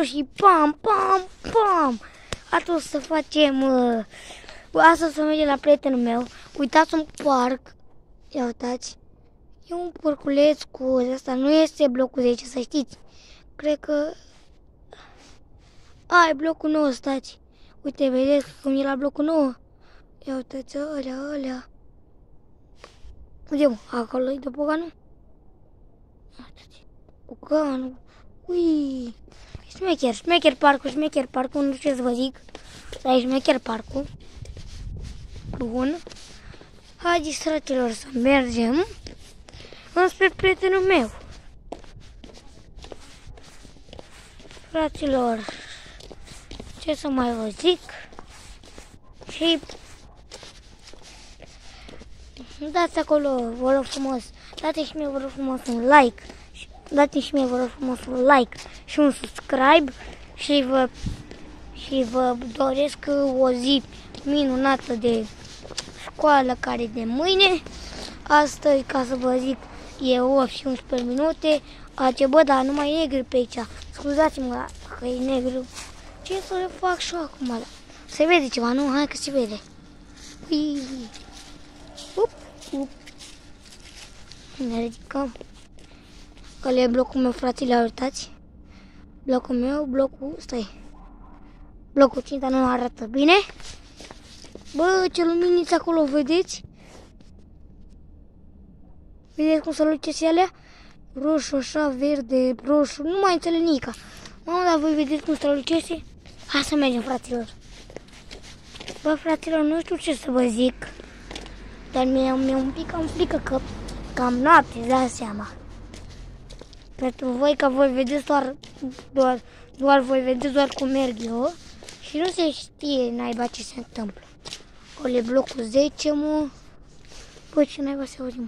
Și pam, pam, pam. Atunci să facem... Asta să mergem la prietenul meu. Uitați un parc. Ia uitați. E un porculeț cu... Asta nu este blocul 10, să știți. Cred că... E blocul 9, stați. Uite, vedeți cum e la blocul 9? Ia uitați, alea. Unde mă? Acolo e de Boganul? Uitați. Boganul. Ui. Șmecher parcul, nu știu ce să vă zic. Dar e șmecher parcul. Bun. Haideți, fraților, să mergem înspre prietenul meu. Fraților, ce să mai vă zic? Și dați acolo, vă rog frumos, dați și mie, vă rog frumos, un like. Dați și mie, vă rog frumos, un like și un subscribe și vă doresc o zi minunată de școală care de mâine. Astăzi, ca să vă zic, e 8 și 11 minute. Bă, dar nu mai e negru pe aici. Scuzați-mă că e negru. Ce să le fac și acum? Se vede ceva, nu? Hai că se vede. Ui. Up. Ne ridicăm. Ăla e blocul meu, frațile, uitați. Blocul 5, dar nu arată bine. Bă, ce luminiți acolo, vedeți? Vedeți cum se lucese alea? Roșu, așa, verde, roșu, nu mai înțeleg nica. Mamă, dar voi vedeți cum se lucese? Hai să mergem, fraților. Bă, fraților, nu știu ce să vă zic. Dar mi-e un pic cam frică că cam noapte, îți dați seama. Pentru voi, că voi vedeți doar voi vedeți doar cum merg eu. Și nu se știe naiba ce se întâmplă. Acolo e blocul 10, mă. Bă, ce naiba se auzi, mă.